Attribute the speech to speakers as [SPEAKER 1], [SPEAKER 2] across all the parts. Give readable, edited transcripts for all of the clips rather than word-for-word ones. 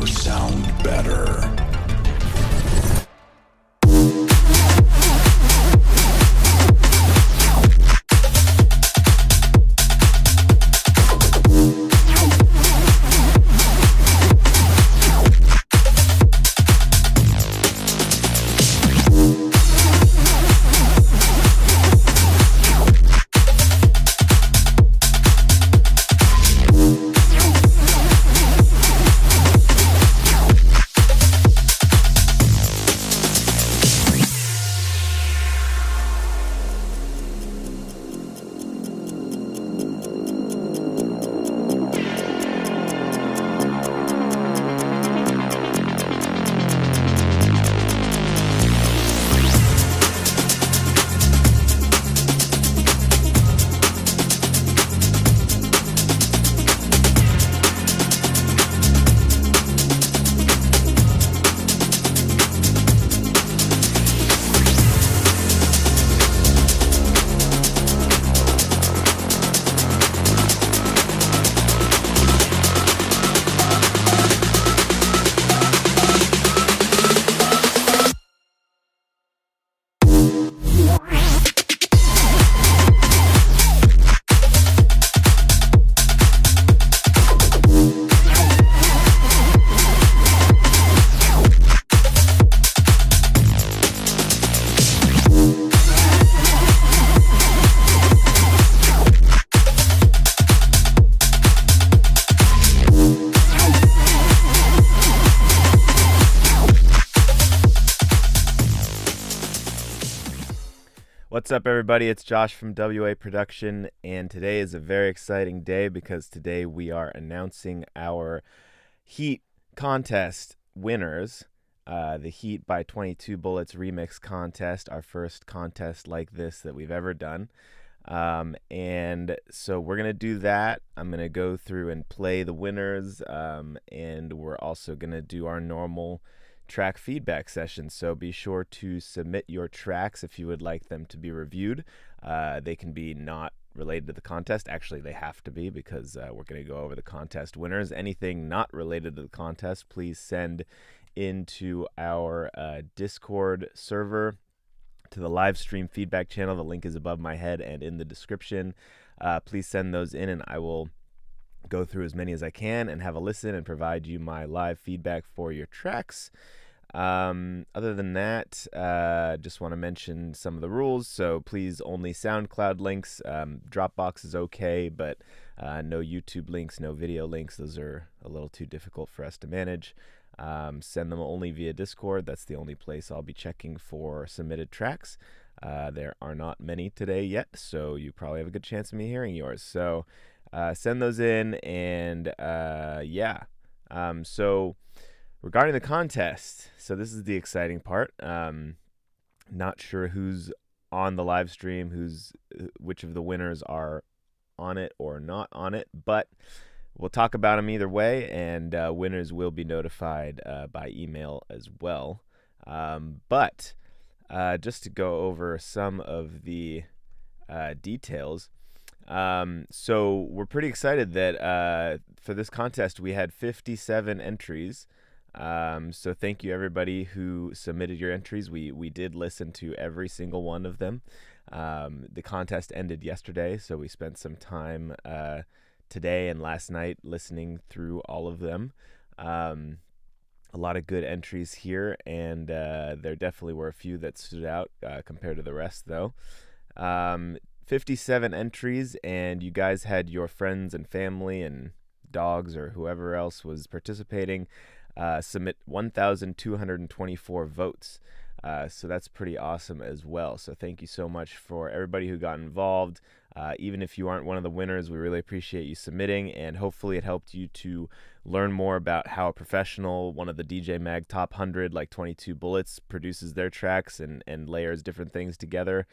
[SPEAKER 1] sound better.
[SPEAKER 2] What's up, everybody? It's Josh from WA Production, and today is a very exciting day because today we are announcing our Heat contest winners. The Heat by 22Bullets remix contest, our first contest like this that we've ever done. And so we're going to do that. I'm going to go through and play the winners, and we're also going to do our normal track feedback session. So be sure to submit your tracks if you would like them to be reviewed. They can be not related to the contest. Actually, they have to be because we're going to go over the contest winners. Anything not related to the contest, please send into our Discord server, to the live stream feedback channel. The link is above my head and in the description. Please send those in, and I will go through as many as I can and have a listen and provide you my live feedback for your tracks. Other than that, just want to mention some of the rules. So please, only SoundCloud links. Dropbox is okay, but no YouTube links, no video links. Those are a little too difficult for us to manage. Send them only via Discord. That's the only place I'll be checking for submitted tracks. There are not many today yet, so you probably have a good chance of me hearing yours. So send those in, and so regarding the contest, so this is the exciting part. Not sure who's on the live stream, which of the winners are on it or not on it, but we'll talk about them either way, and winners will be notified by email as well. But just to go over some of the details, so we're pretty excited that for this contest we had 57 entries. So thank you everybody who submitted your entries. We did listen to every single one of them. The contest ended yesterday, so we spent some time today and last night listening through all of them. A lot of good entries here, and there definitely were a few that stood out compared to the rest, though. 57 entries, and you guys had your friends and family and dogs or whoever else was participating submit 1,224 votes. So that's pretty awesome as well. So thank you so much for everybody who got involved. Even if you aren't one of the winners, we really appreciate you submitting, and hopefully it helped you to learn more about how a professional, one of the DJ Mag Top 100, like 22Bullets, produces their tracks and layers different things together.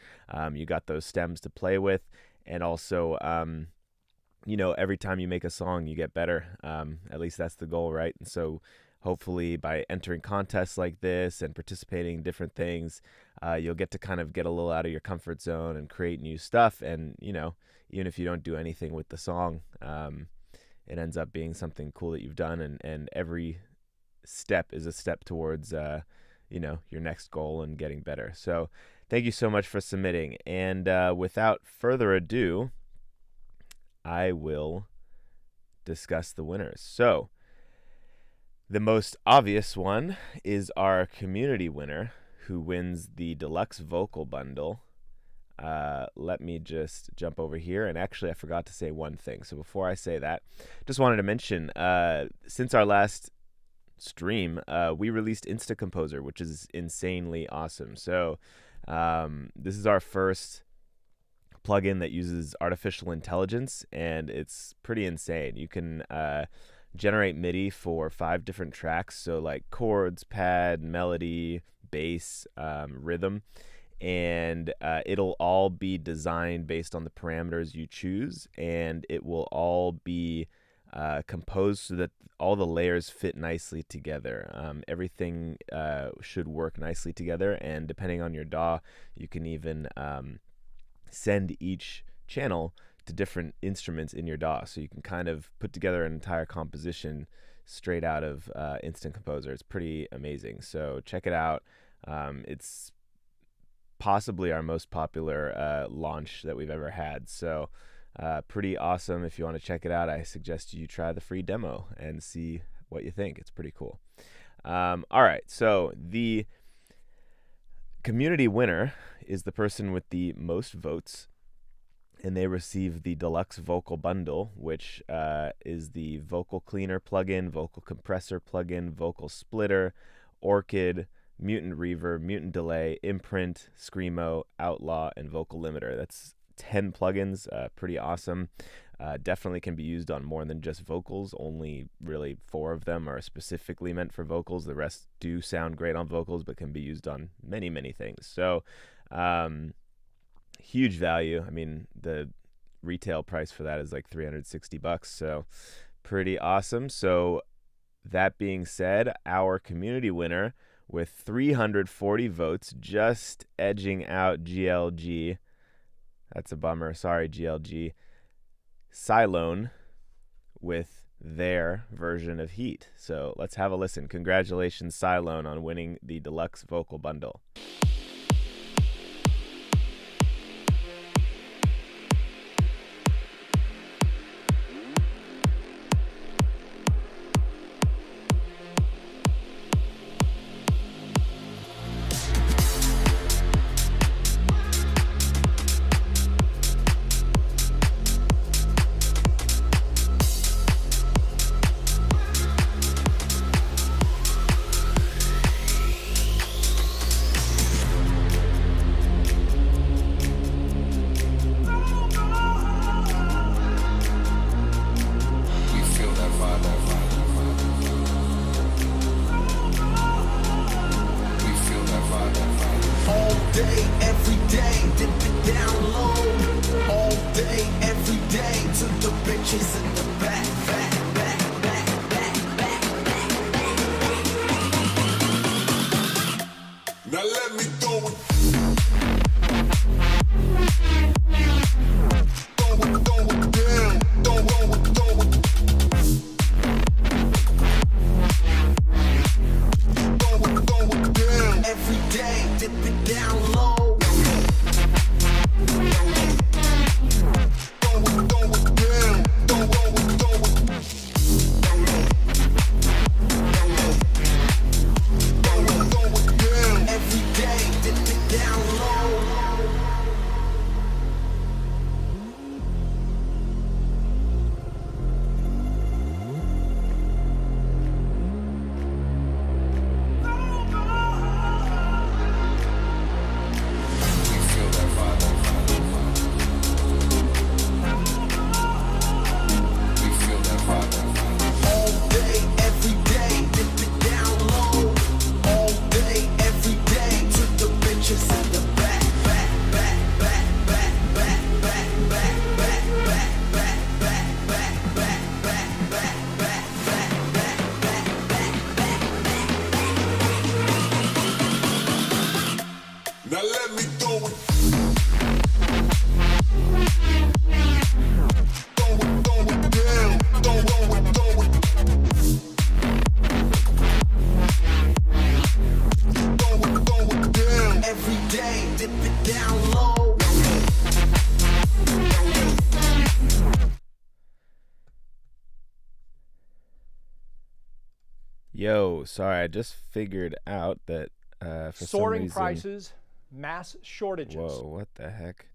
[SPEAKER 2] You got those stems to play with, and also, every time you make a song, you get better. At least that's the goal, right? And so hopefully by entering contests like this and participating in different things, you'll get to kind of get a little out of your comfort zone and create new stuff. And, even if you don't do anything with the song, it ends up being something cool that you've done. And every step is a step towards your next goal and getting better. So thank you so much for submitting. And without further ado, I will discuss the winners. So the most obvious one is our community winner, who wins the deluxe vocal bundle. Let me just jump over here. And actually, I forgot to say one thing. So before I say that, just wanted to mention, since our last stream, we released InstaComposer, which is insanely awesome. So this is our first plugin that uses artificial intelligence, and it's pretty insane. You can generate MIDI for 5 different tracks, so like chords, pad, melody, bass, rhythm, and it'll all be designed based on the parameters you choose, and it will all be composed so that all the layers fit nicely together. Everything should work nicely together, and depending on your DAW, you can even send each channel to different instruments in your DAW, so you can kind of put together an entire composition straight out of InstaComposer. It's pretty amazing, so check it out. It's possibly our most popular launch that we've ever had, so pretty awesome. If you want to check it out, I suggest you try the free demo and see what you think. It's pretty cool. All right, so the community winner is the person with the most votes, and they receive the deluxe vocal bundle, which is the vocal cleaner plugin, vocal compressor plugin, vocal splitter, Orchid, mutant reverb, mutant delay, imprint, screamo, outlaw, and vocal limiter. That's 10 plugins. Pretty awesome. Definitely can be used on more than just vocals. Only really 4 of them are specifically meant for vocals. The rest do sound great on vocals, but can be used on many things. So huge value. I mean, the retail price for that is like $360, so pretty awesome. So that being said, our community winner with 340 votes, just edging out GLG. That's a bummer. Sorry, GLG. Cylone with their version of Heat. So let's have a listen. Congratulations, Cylone, on winning the deluxe vocal bundle. Yo, sorry, I just figured out that for some
[SPEAKER 1] Soaring
[SPEAKER 2] reason,
[SPEAKER 1] prices, mass shortages.
[SPEAKER 2] whoa, what the heck?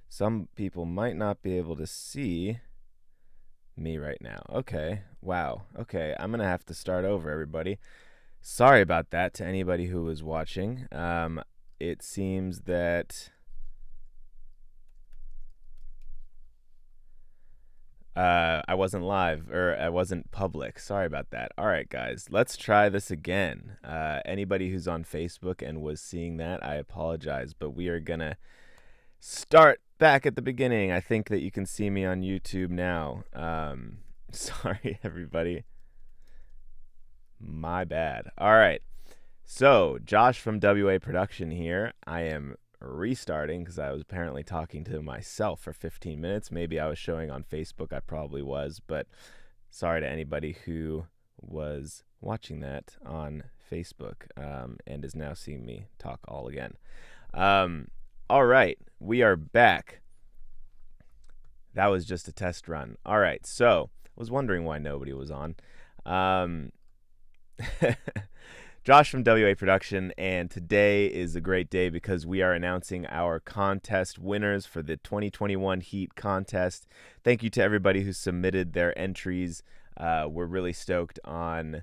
[SPEAKER 2] Some people might not be able to see me right now. Okay, wow. Okay, I'm gonna have to start over, everybody. Sorry about that to anybody who was watching. It seems that I wasn't live or I wasn't public. Sorry about that. All right, guys, let's try this again. Anybody who's on Facebook and was seeing that, I apologize, but we are gonna start back at the beginning. I think that you can see me on YouTube now. Sorry, everybody. My bad. All right. So, Josh from WA Production here. I am restarting because I was apparently talking to myself for 15 minutes. Maybe I was showing on Facebook. I probably was, but sorry to anybody who was watching that on Facebook and is now seeing me talk all again. All right, we are back. That was just a test run. All right, so I was wondering why nobody was on. Josh from WA Production, and today is a great day because we are announcing our contest winners for the 2021 Heat contest. Thank you to everybody who submitted their entries. We're really stoked on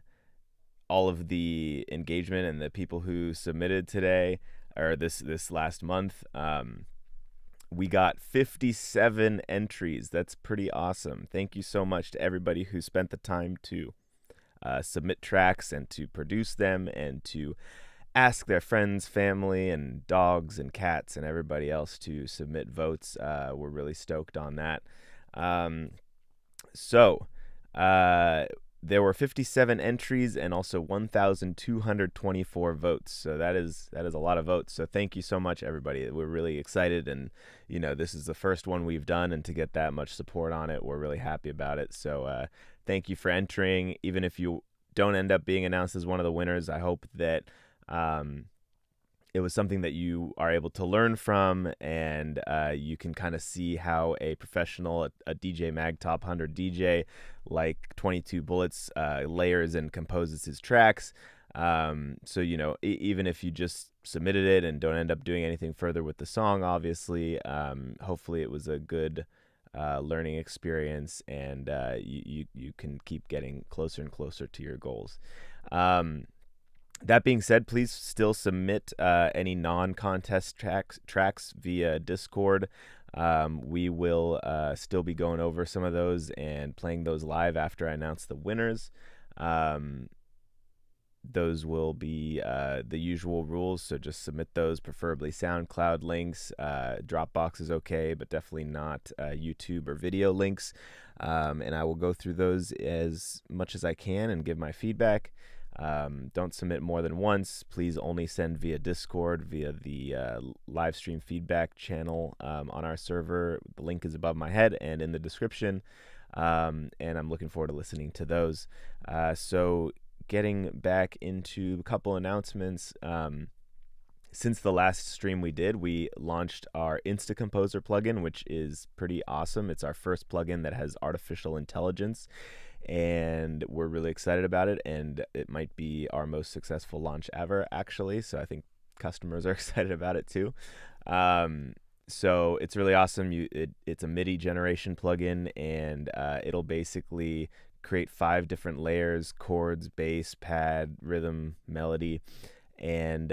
[SPEAKER 2] all of the engagement and the people who submitted today or this last month. We got 57 entries. That's pretty awesome. Thank you so much to everybody who spent the time to submit tracks and to produce them and to ask their friends, family, and dogs and cats and everybody else to submit votes. We're really stoked on that. There were 57 entries and also 1,224 votes. So that is a lot of votes. So thank you so much, everybody. We're really excited, and this is the first one we've done, and to get that much support on it, we're really happy about it. So thank you for entering. Even if you don't end up being announced as one of the winners, I hope that it was something that you are able to learn from, and you can kind of see how a professional, a DJ Mag Top 100 DJ like 22Bullets layers and composes his tracks. So, even if you just submitted it and don't end up doing anything further with the song, obviously, hopefully it was a good learning experience, and you can keep getting closer and closer to your goals. That being said, please still submit any non-contest tracks via Discord. We will still be going over some of those and playing those live after I announce the winners. Those will be the usual rules, so just submit those, preferably SoundCloud links. Dropbox is okay, but definitely not YouTube or video links. And I will go through those as much as I can and give my feedback. Don't submit more than once. Please only send via Discord, via the live stream feedback channel on our server. The link is above my head and in the description. And I'm looking forward to listening to those. So getting back into a couple announcements. Since the last stream we did, we launched our InstaComposer plugin, which is pretty awesome. It's our first plugin that has artificial intelligence, and we're really excited about it, and it might be our most successful launch ever, actually. So I think customers are excited about it too. So it's really awesome. It's a MIDI generation plugin, and it'll basically create 5 different layers: chords, bass, pad, rhythm, melody, and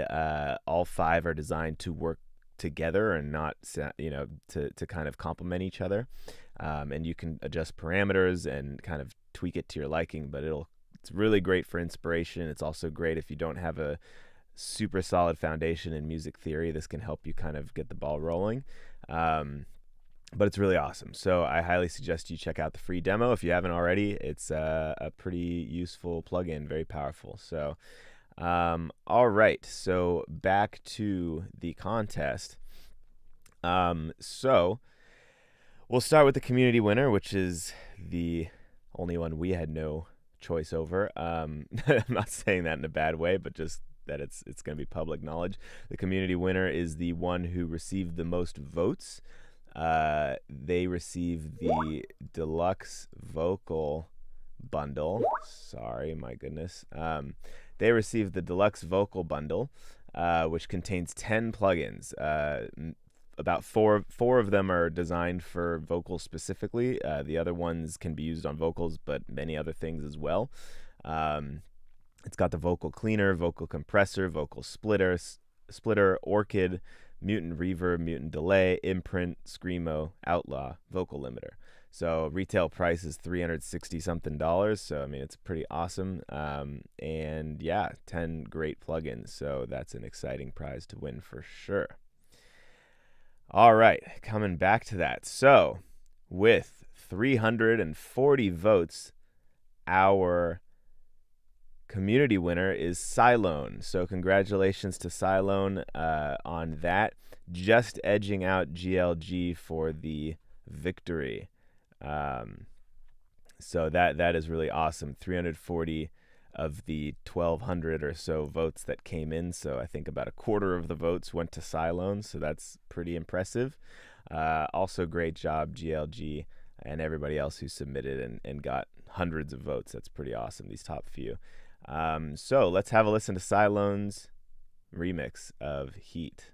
[SPEAKER 2] all 5 are designed to work together and not to kind of complement each other. And you can adjust parameters and kind of tweak it to your liking, but it's really great for inspiration. It's also great if you don't have a super solid foundation in music theory. This can help you kind of get the ball rolling. But it's really awesome. So I highly suggest you check out the free demo if you haven't already. It's a pretty useful plugin, very powerful. So all right, so back to the contest. So we'll start with the community winner, which is the only one we had no choice over. I'm not saying that in a bad way, but just that it's going to be public knowledge. The community winner is the one who received the most votes. They received the deluxe vocal bundle. Sorry, my goodness. They received the deluxe vocal bundle, which contains 10 plugins. About four of them are designed for vocals specifically. The other ones can be used on vocals, but many other things as well. It's got the vocal cleaner, vocal compressor, vocal splitter, orchid, mutant reverb, mutant delay, imprint, screamo, outlaw, vocal limiter. So retail price is $360 something. So I mean, it's pretty awesome. And yeah, 10 great plugins. So that's an exciting prize to win for sure. All right, coming back to that. So with 340 votes, our community winner is Cylone. So congratulations to Cylone on that. Just edging out GLG for the victory. So that is really awesome. 340 of the 1,200 or so votes that came in. So I think about a quarter of the votes went to Cylone. So that's pretty impressive. Also, great job, GLG, and everybody else who submitted and got hundreds of votes. That's pretty awesome, these top few. So let's have a listen to Cylone's remix of Heat.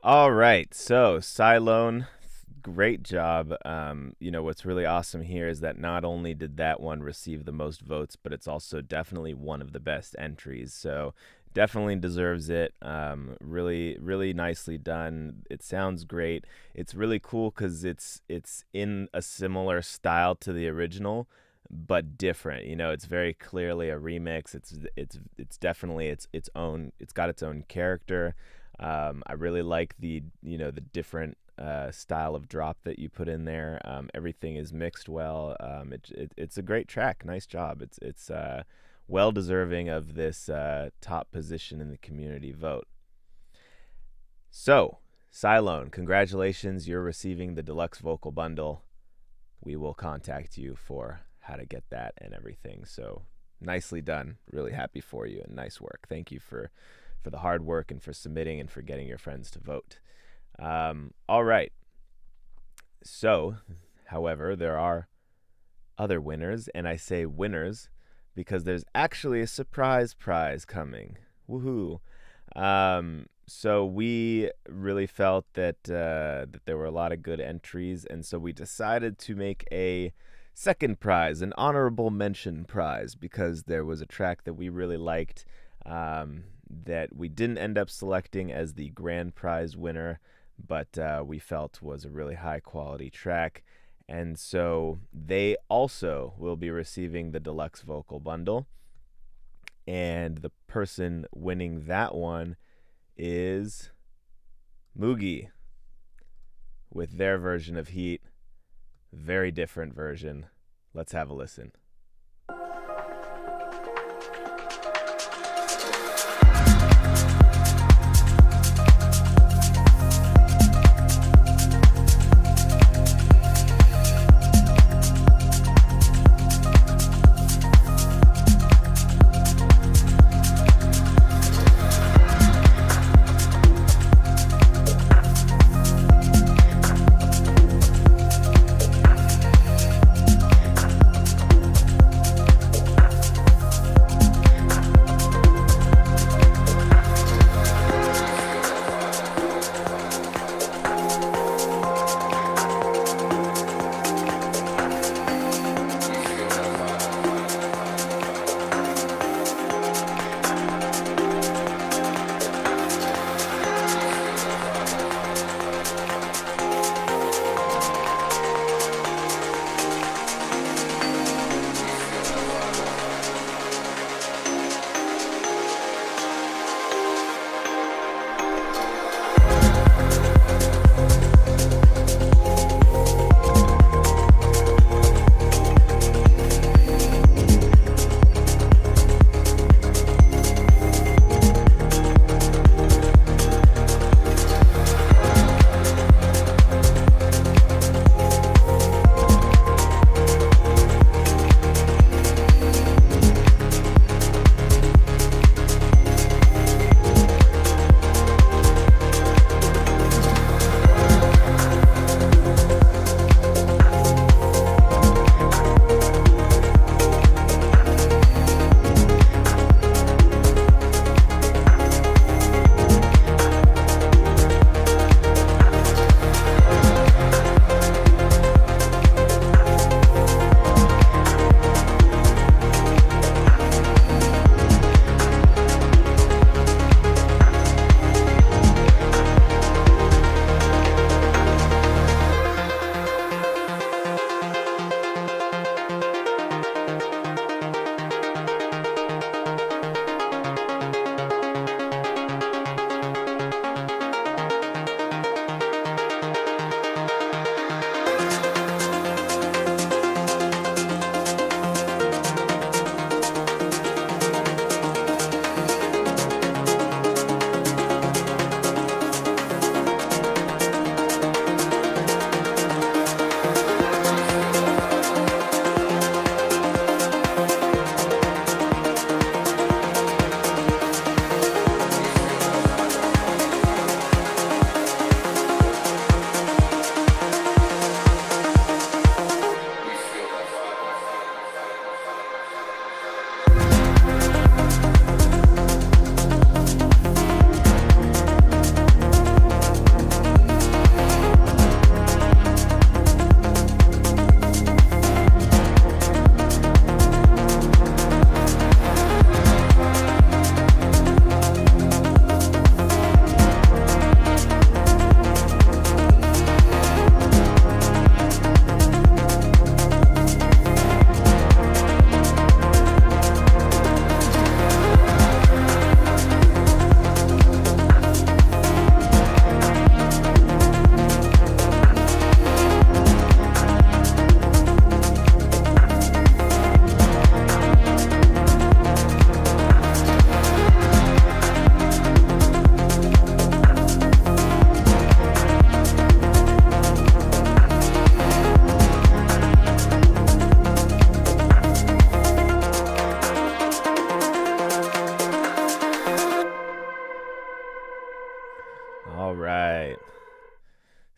[SPEAKER 2] All right, so Cylone, great job. What's really awesome here is that not only did that one receive the most votes, but it's also definitely one of the best entries. So definitely deserves it. Really, really nicely done. It sounds great. It's really cool because it's in a similar style to the original, but different. You know, it's very clearly a remix. It's definitely its own. It's got its own character. I really like the different style of drop that you put in there. Everything is mixed well. It's a great track. Nice job. It's well deserving of this top position in the community vote. So, Cylone, congratulations. You're receiving the deluxe vocal bundle. We will contact you for how to get that and everything. So, nicely done. Really happy for you and nice work. Thank you for the hard work and for submitting and for getting your friends to vote. All right. So, however, there are other winners, and I say winners because there's actually a surprise prize coming. Woohoo! So we really felt that there were a lot of good entries, and so we decided to make a second prize, an honorable mention prize, because there was a track that we really liked that we didn't end up selecting as the grand prize winner, but we felt was a really high quality track. And so they also will be receiving the deluxe vocal bundle. And the person winning that one is Mugi with their version of Heat. Very different version. Let's have a listen.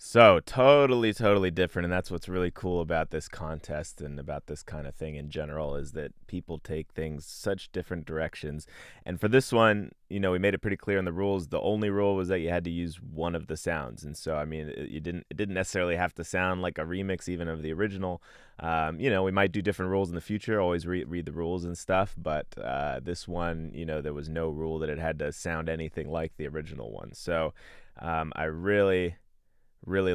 [SPEAKER 2] So totally different, and that's what's really cool about this contest and about this kind of thing in general, is that people take things such different directions. And for this one, we made it pretty clear in the rules. The only rule was that you had to use one of the sounds, and so I mean, it didn't necessarily have to sound like a remix even of the original. We might do different rules in the future. Always read the rules and stuff, but this one, there was no rule that it had to sound anything like the original one. So I really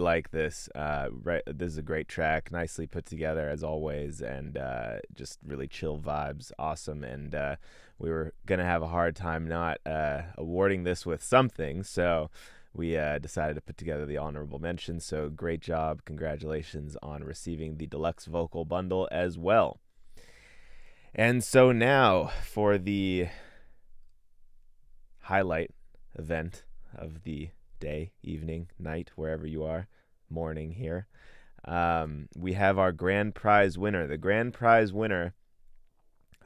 [SPEAKER 2] like this. This is a great track, nicely put together as always, and just really chill vibes. Awesome. And we were gonna have a hard time not awarding this with something, so we decided to put together the honorable mention. So great job, congratulations on receiving the deluxe vocal bundle as well. And so now for the highlight event of the day, evening, night, wherever you are, morning here. We have our grand prize winner. The grand prize winner,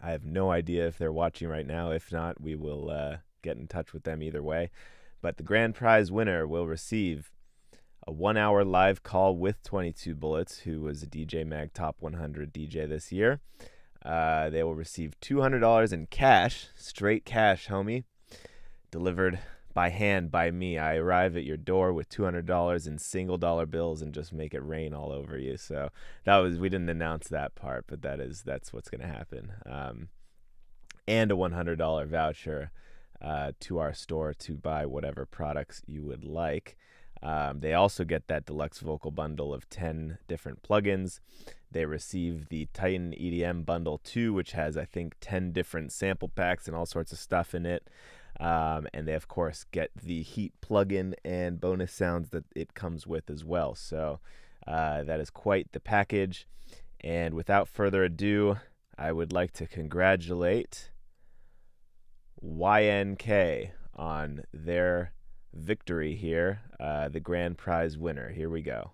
[SPEAKER 2] I have no idea if they're watching right now. If not, we will get in touch with them either way. But the grand prize winner will receive a 1-hour live call with 22Bullets, who was a DJ Mag Top 100 DJ this year. They will receive $200 in cash, straight cash, homie, delivered by hand by me. I arrive at your door with $200 in single dollar bills and just make it rain all over you. So we didn't announce that part, but that's what's going to happen. And a $100 voucher to our store to buy whatever products you would like. They also get that deluxe vocal bundle of 10 different plugins. They receive the Titan EDM Bundle 2, which has, I think, 10 different sample packs and all sorts of stuff in it. And they, of course, get the Heat plugin and bonus sounds that it comes with as well. So that is quite the package. And without further ado, I would like to congratulate YNK on their victory here, the grand prize winner. Here we go.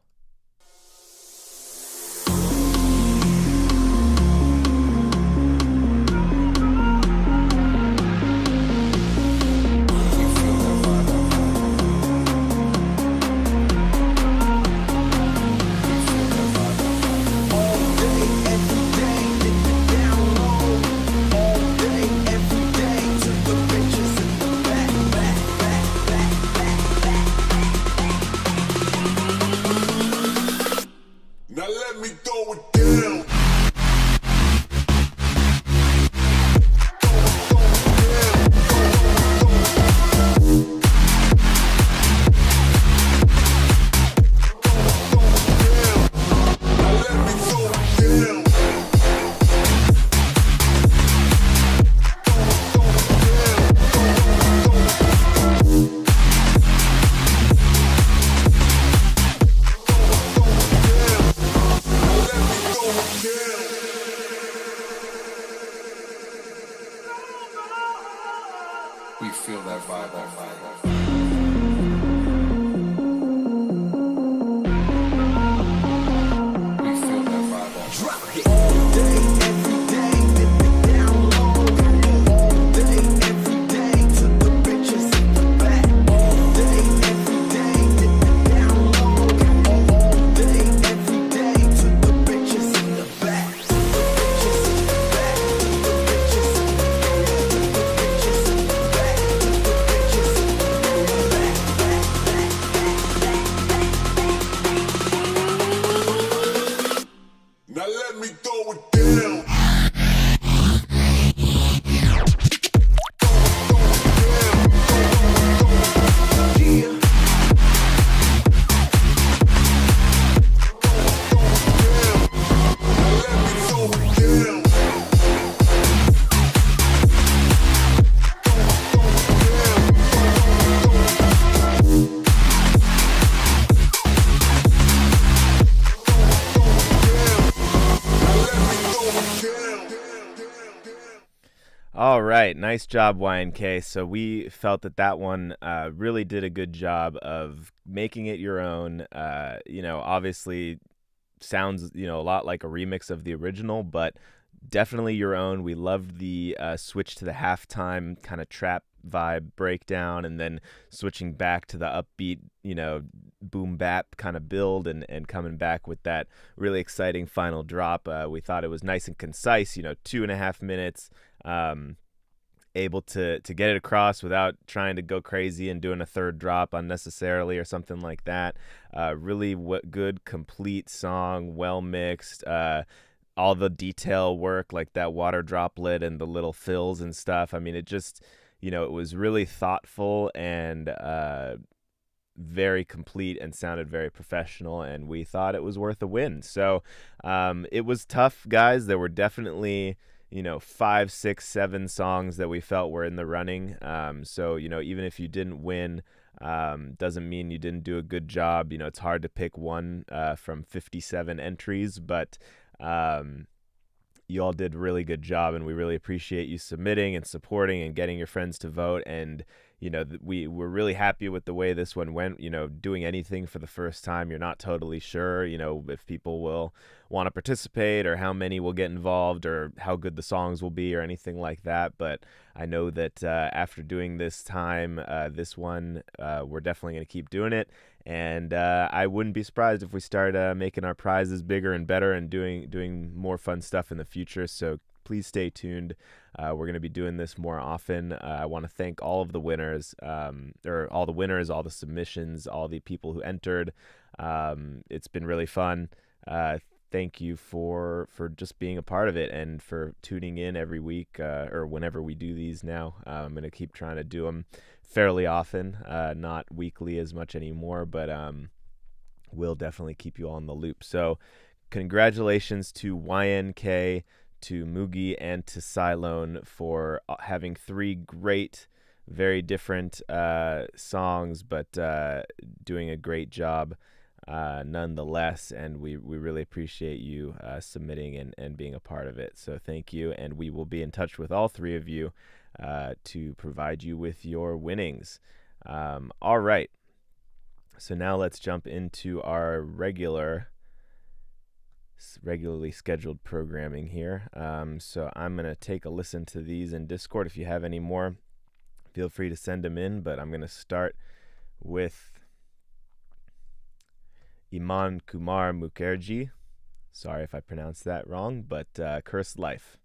[SPEAKER 3] We feel that vibe. We feel that vibe. Drop it. All day, every day, dip it down low. All day, every day, to the bitches in the back. All day, every day, dip it down low. All day, every day, to the bitches in the back. The bitches in the back. The bitches in the back. Now let me throw it down.
[SPEAKER 2] All right, nice job, YNK. So we felt that one really did a good job of making it your own. Obviously sounds a lot like a remix of the original, but definitely your own. We loved the switch to the halftime kind of trap vibe breakdown, and then switching back to the upbeat, boom bap kind of build, and coming back with that really exciting final drop. We thought it was nice and concise, 2.5 minutes, able to get it across without trying to go crazy and doing a third drop unnecessarily or something like that. Really good, complete song, well mixed. All the detail work, like that water droplet and the little fills and stuff. I mean, it just, it was really thoughtful and very complete and sounded very professional, and we thought it was worth a win. So it was tough, guys. There were definitely 5, 6, 7 songs that we felt were in the running. So, even if you didn't win, doesn't mean you didn't do a good job. It's hard to pick one from 57 entries, but you all did a really good job, and we really appreciate you submitting and supporting and getting your friends to vote. And we were really happy with the way this one went. Doing anything for the first time, you're not totally sure, if people will want to participate or how many will get involved or how good the songs will be or anything like that. But I know that after doing this time, this one, we're definitely going to keep doing it. And I wouldn't be surprised if we start making our prizes bigger and better and doing more fun stuff in the future. So please stay tuned. We're going to be doing this more often. I want to thank all of the winners, all the submissions, all the people who entered. It's been really fun. Thank you for just being a part of it and for tuning in every week or whenever we do these now. I'm going to keep trying to do them fairly often, not weekly as much anymore, but we'll definitely keep you all in the loop. So congratulations to YNK, to Mugi, and to Cylone for having 3 great, very different songs, but doing a great job nonetheless. And we really appreciate you submitting and being a part of it. So thank you, and we will be in touch with all 3 of you to provide you with your winnings. All right. So now let's jump into our regularly scheduled programming here. So I'm going to take a listen to these in Discord. If you have any more, feel free to send them in, but I'm going to start with Iman Kumar Mukherjee. Sorry if I pronounced that wrong, but Cursed Life.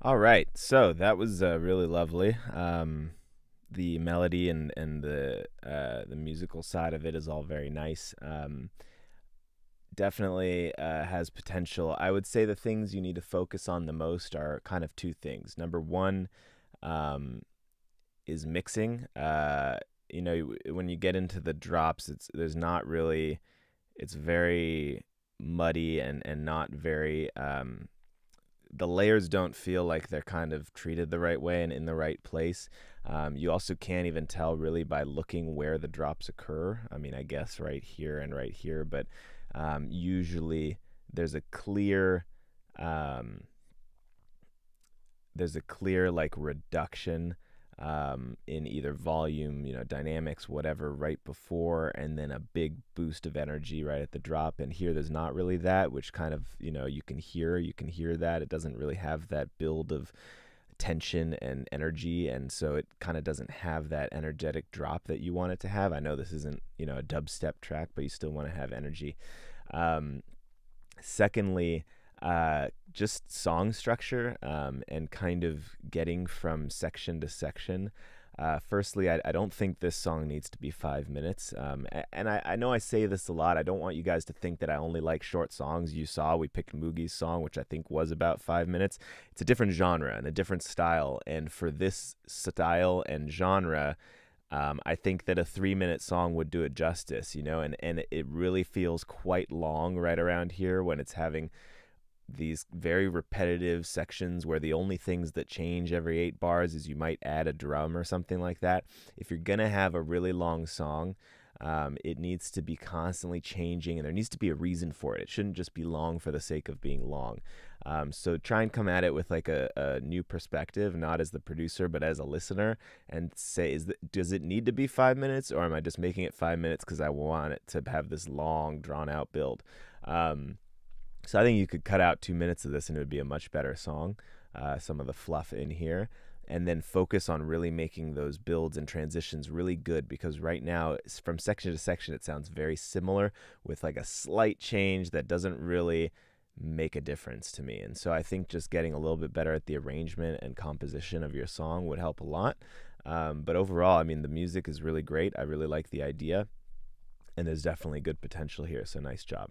[SPEAKER 2] All right, so that was really lovely. The melody and the musical side of it is all very nice. Definitely has potential. I would say the things you need to focus on the most are kind of two things. Number one is mixing. When you get into the drops, it's very muddy and not very. The layers don't feel like they're kind of treated the right way and in the right place. You also can't even tell really by looking where the drops occur. I mean, I guess right here and right here, but usually there's a clear like reduction in either volume, dynamics, whatever, right before, and then a big boost of energy right at the drop. And here there's not really that, which kind of, you can hear that. It doesn't really have that build of tension and energy, and so it kind of doesn't have that energetic drop that you want it to have. I know this isn't, a dubstep track, but you still want to have energy. Secondly, just song structure and kind of getting from section to section. Firstly, I don't think this song needs to be 5 minutes. And I know I say this a lot. I don't want you guys to think that I only like short songs. You saw we picked Moogie's song, which I think was about 5 minutes. It's a different genre and a different style. And for this style and genre, I think that a 3-minute song would do it justice, and it really feels quite long right around here when it's having these very repetitive sections where the only things that change every 8 bars is you might add a drum or something like that. If you're going to have a really long song, it needs to be constantly changing, and there needs to be a reason for it. It shouldn't just be long for the sake of being long. So try and come at it with like a new perspective, not as the producer, but as a listener, and say, does it need to be 5 minutes, or am I just making it 5 minutes because I want it to have this long, drawn-out build? So I think you could cut out 2 minutes of this and it would be a much better song, some of the fluff in here, and then focus on really making those builds and transitions really good, because right now, from section to section, it sounds very similar with like a slight change that doesn't really make a difference to me. And so I think just getting a little bit better at the arrangement and composition of your song would help a lot. But overall, I mean, the music is really great. I really like the idea, and there's definitely good potential here, so nice job.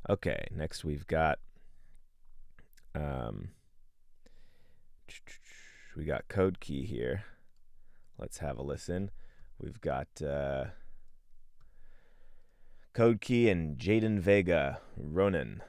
[SPEAKER 2] Okay, next we've got Code Key here. Let's have a listen. We've got Code Key and Jaden Vega, Ronin.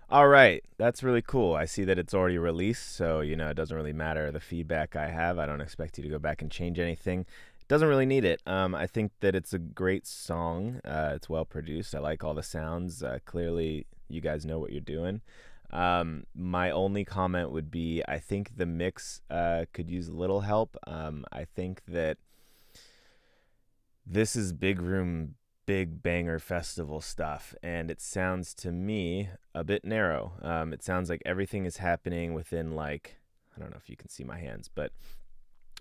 [SPEAKER 2] All right, that's really cool. I see that it's already released, so it doesn't really matter the feedback I have. I don't expect you to go back and change anything. It doesn't really need it. I think that it's a great song. It's well produced. I like all the sounds. Clearly, you guys know what you're doing. My only comment would be I think the mix could use a little help. I think that this is big room, big banger festival stuff, and it sounds to me a bit narrow. It sounds like everything is happening within, like, I don't know if you can see my hands, but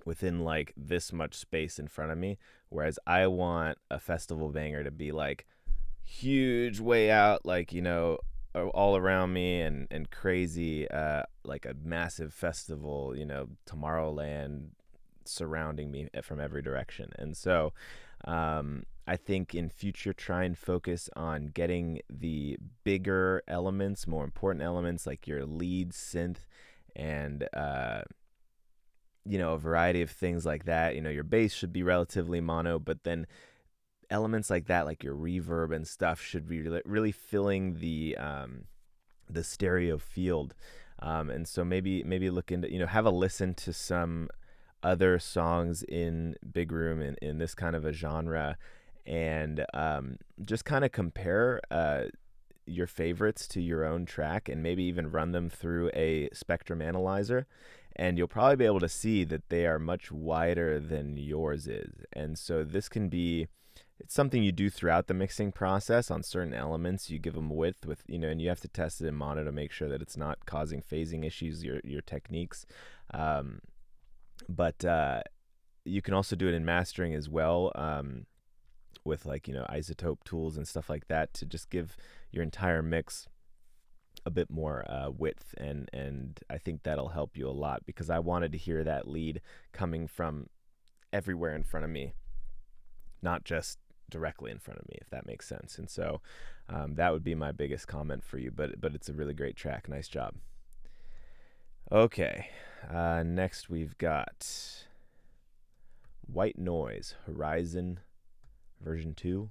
[SPEAKER 2] within like this much space in front of me, whereas I want a festival banger to be like huge, way out, like, all around me and crazy, like a massive festival, Tomorrowland surrounding me from every direction. And so I think in future, try and focus on getting the bigger elements, more important elements, like your lead synth and a variety of things like that. Your bass should be relatively mono, but then elements like that, like your reverb and stuff, should be really filling the stereo field. And so maybe look into, have a listen to some other songs in big room in this kind of a genre, and just kind of compare your favorites to your own track, and maybe even run them through a spectrum analyzer, and you'll probably be able to see that they are much wider than yours is. And so this can be, it's something you do throughout the mixing process. On certain elements, you give them width with, and you have to test it in mono to make sure that it's not causing phasing issues, your techniques. But you can also do it in mastering as well, with like, isotope tools and stuff like that, to just give your entire mix a bit more width, and I think that'll help you a lot, because I wanted to hear that lead coming from everywhere in front of me, not just directly in front of me, if that makes sense. And so that would be my biggest comment for you, but it's a really great track. Nice job. Okay, next we've got White Noise, Horizon version 2.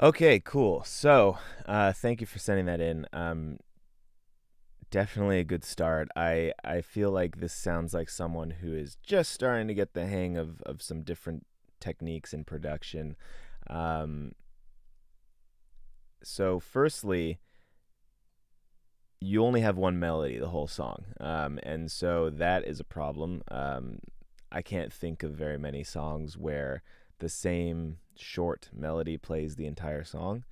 [SPEAKER 2] Okay, cool. So, thank you for sending that in. definitely a good start. I feel like this sounds like someone who is just starting to get the hang of some different techniques in production. So firstly, you only have one melody the whole song, and so that is a problem. I can't think of very many songs where the same short melody plays the entire song.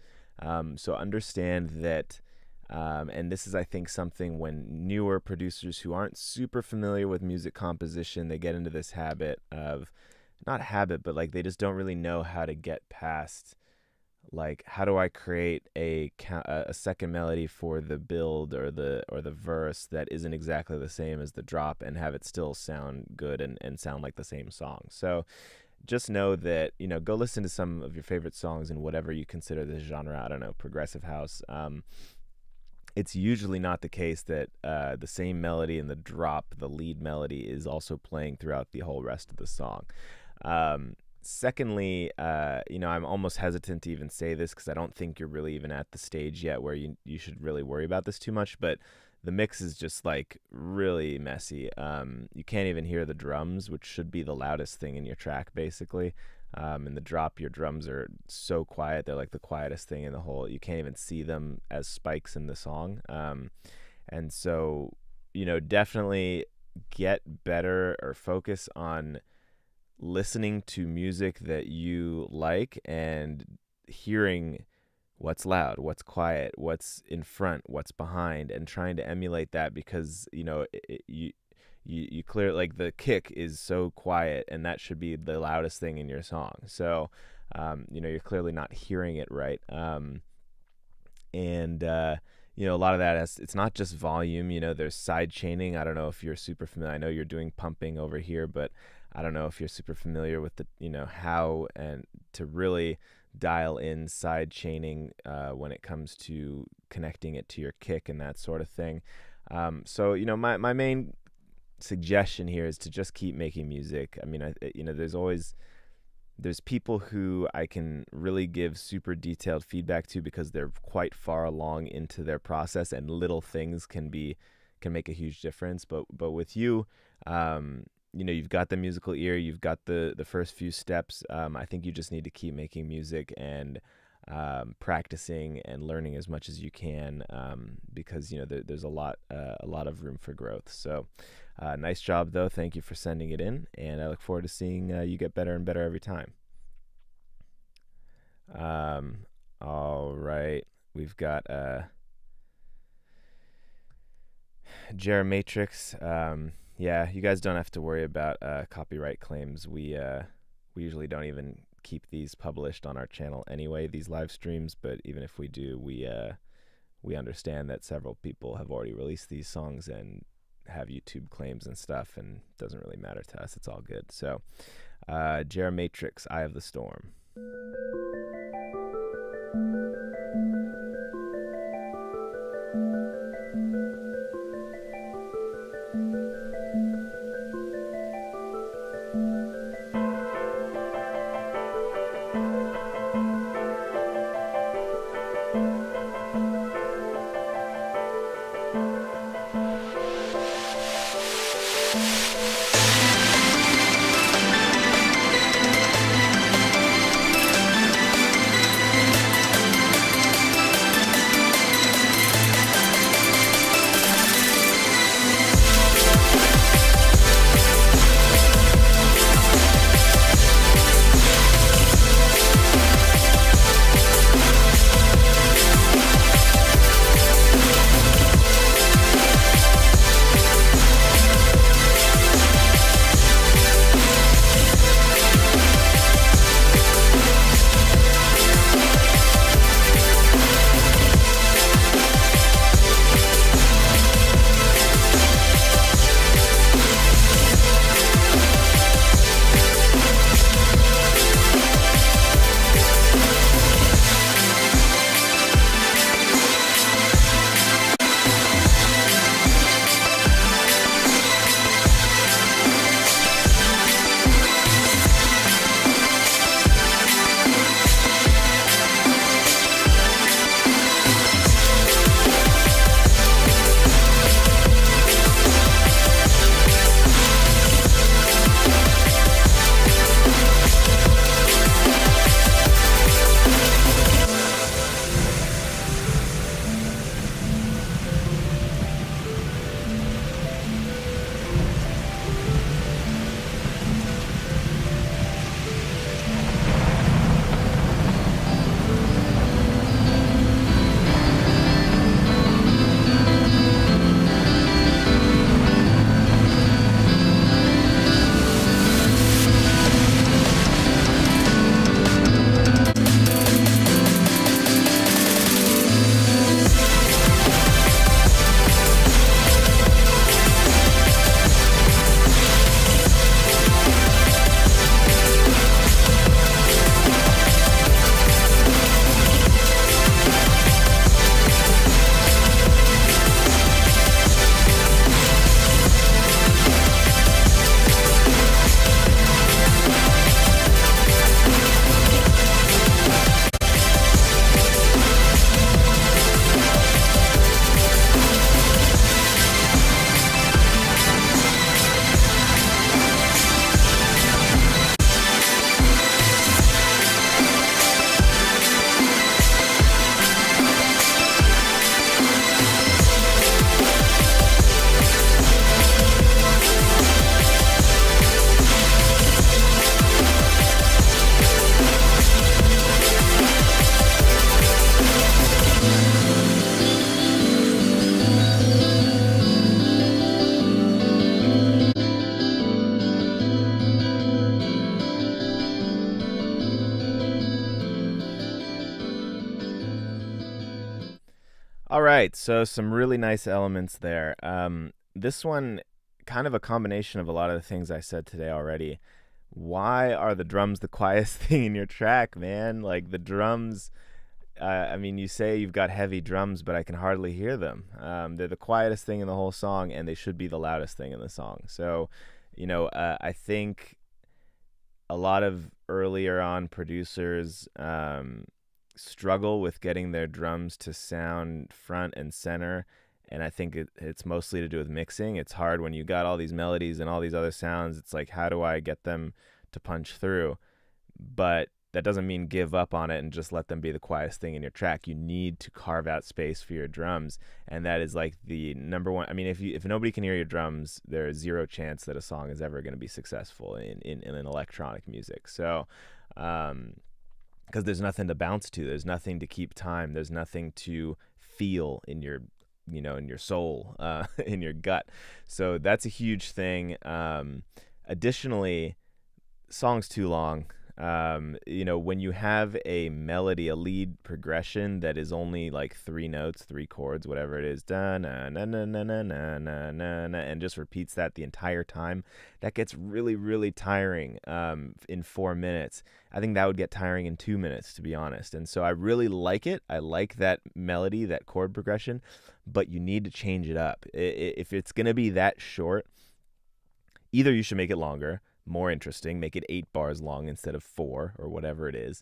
[SPEAKER 2] So understand that, and this is, I think, something when newer producers who aren't super familiar with music composition, they get into this habit of, not habit, but like they just don't really know how to get past, like, how do I create a second melody for the build or the verse that isn't exactly the same as the drop and have it still sound good and sound like the same song. So just know that, go listen to some of your favorite songs in whatever you consider this genre. I don't know, progressive house. It's usually not the case that the same melody in the drop, the lead melody, is also playing throughout the whole rest of the song. Secondly, I'm almost hesitant to even say this because I don't think you're really even at the stage yet where you should really worry about this too much, but the mix is just like really messy. You can't even hear the drums, which should be the loudest thing in your track, basically. In the drop, your drums are so quiet. They're like the quietest thing in the whole. You can't even see them as spikes in the song. And so, definitely get better or focus on listening to music that you like and hearing what's loud, what's quiet, what's in front, what's behind, and trying to emulate that, because you clear, like, the kick is so quiet and that should be the loudest thing in your song. So you're clearly not hearing it right. A lot of that it's not just volume. There's side chaining. I don't know if you're super familiar. I know you're doing pumping over here, but I don't know if you're super familiar with the, how and to really dial in side chaining when it comes to connecting it to your kick and that sort of thing. So my main suggestion here is to just keep making music. I mean, there's people who I can really give super detailed feedback to because they're quite far along into their process, and little things can make a huge difference. But with you, you've got the musical ear, you've got the first few steps. I think you just need to keep making music and practicing and learning as much as you can, because there's a lot of room for growth. So nice job though. Thank you for sending it in, and I look forward to seeing you get better and better every time. All right, we've got Jerematrix. Yeah, you guys don't have to worry about copyright claims. We usually don't even keep these published on our channel anyway, these live streams, but even if we do, we understand that several people have already released these songs and have YouTube claims and stuff, and it doesn't really matter to us. It's all good. So Jerematrix, Eye of the Storm. All right, so some really nice elements there. This one, kind of a combination of a lot of the things I said today already. Why are the drums the quietest thing in your track, man? Like the drums, I mean, you say you've got heavy drums, but I can hardly hear them. They're the quietest thing in the whole song, and they should be the loudest thing in the song. So, I think a lot of earlier on producers struggle with getting their drums to sound front and center, and I think it's mostly to do with mixing. It's hard when you got all these melodies and all these other sounds. It's like, how do I get them to punch through? But that doesn't mean give up on it and just let them be the quietest thing in your track. You need to carve out space for your drums, and that is like the number one. I mean, if nobody can hear your drums, there's zero chance that a song is ever going to be successful in electronic music. So, because there's nothing to bounce to, there's nothing to keep time, there's nothing to feel in your in your soul, in your gut. So that's a huge thing. Additionally, song's too long. When you have a melody, a lead progression that is only like 3 notes, 3 chords, whatever it is, da na na na na na na na na na, and just repeats that the entire time, that gets really, really tiring in 4 minutes. I think that would get tiring in 2 minutes, to be honest. And so I really like it. I like that melody, that chord progression, but you need to change it up. If it's going to be that short, either you should make it longer, more interesting, make it 8 bars long instead of 4 or whatever it is,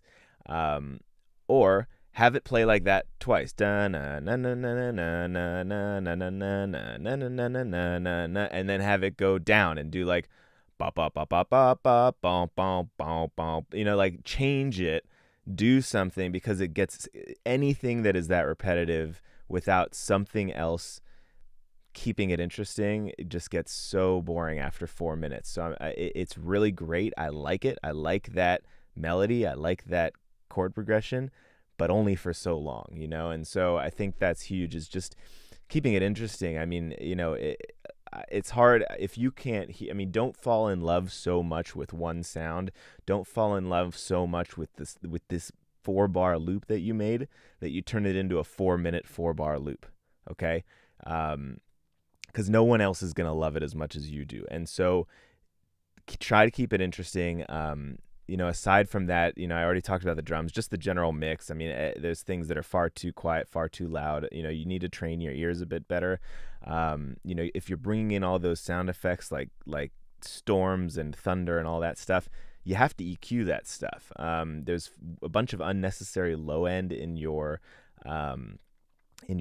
[SPEAKER 2] or have it play like that twice, da na na na na na na na na na na na na na na na na, and then have it go down and do like ba ba ba ba ba ba ba ba ba ba, like change it, do something, because it gets anything that is that repetitive without something else keeping it interesting, it just gets so boring after 4 minutes. So it's really great. I like it. I like that melody. I like that chord progression, but only for so long, and so I think that's huge, is just keeping it interesting. I mean, it's hard if you can't don't fall in love so much with one sound. Don't fall in love so much with this 4-bar loop that you made that you turn it into a 4-minute 4-bar loop. Okay. Because no one else is going to love it as much as you do. And so try to keep it interesting. Aside from that, I already talked about the drums, just the general mix. I mean, there's things that are far too quiet, far too loud. You need to train your ears a bit better. If you're bringing in all those sound effects like storms and thunder and all that stuff, you have to EQ that stuff. There's a bunch of unnecessary low end in your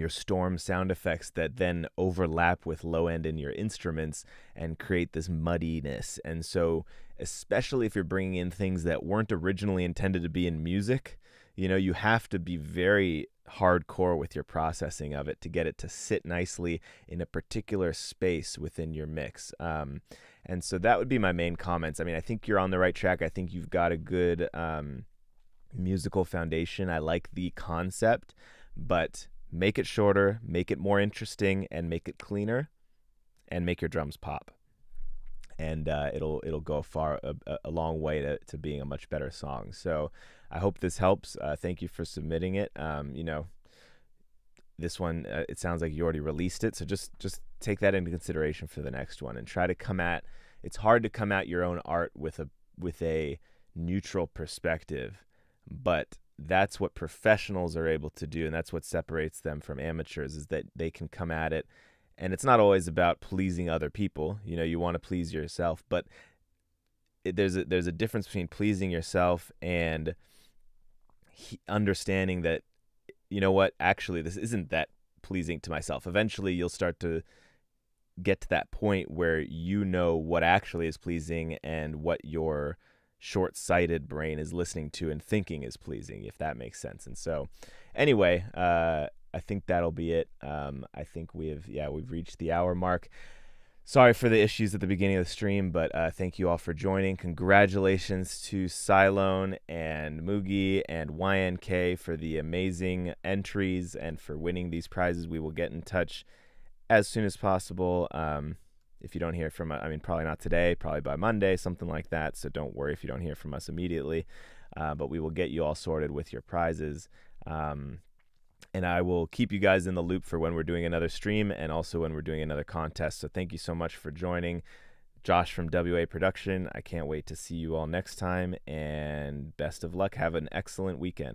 [SPEAKER 2] storm sound effects that then overlap with low end in your instruments and create this muddiness. And so, especially if you're bringing in things that weren't originally intended to be in music, you have to be very hardcore with your processing of it to get it to sit nicely in a particular space within your mix. And so that would be my main comments. I mean, I think you're on the right track. I think you've got a good musical foundation. I like the concept, but make it shorter, make it more interesting, and make it cleaner, and make your drums pop. And it'll go a long way to being a much better song. So I hope this helps. Thank you for submitting it. This one, it sounds like you already released it, so just take that into consideration for the next one, and try to come at. It's hard to come at your own art with a neutral perspective, but that's what professionals are able to do, and that's what separates them from amateurs, is that they can come at it. And it's not always about pleasing other people. You want to please yourself, but there's a difference between pleasing yourself and understanding that, actually this isn't that pleasing to myself. Eventually you'll start to get to that point where what actually is pleasing and what your short-sighted brain is listening to and thinking is pleasing, if that makes sense. And so anyway, I think that'll be it. I think we've reached the hour mark. Sorry for the issues at the beginning of the stream, but thank you all for joining. Congratulations to Cylone and Mugi and YNK for the amazing entries and for winning these prizes. We will get in touch as soon as possible. If you don't hear from us, probably not today, probably by Monday, something like that. So don't worry if you don't hear from us immediately. But we will get you all sorted with your prizes. And I will keep you guys in the loop for when we're doing another stream and also when we're doing another contest. So thank you so much for joining. Josh from WA Production. I can't wait to see you all next time, and best of luck. Have an excellent weekend.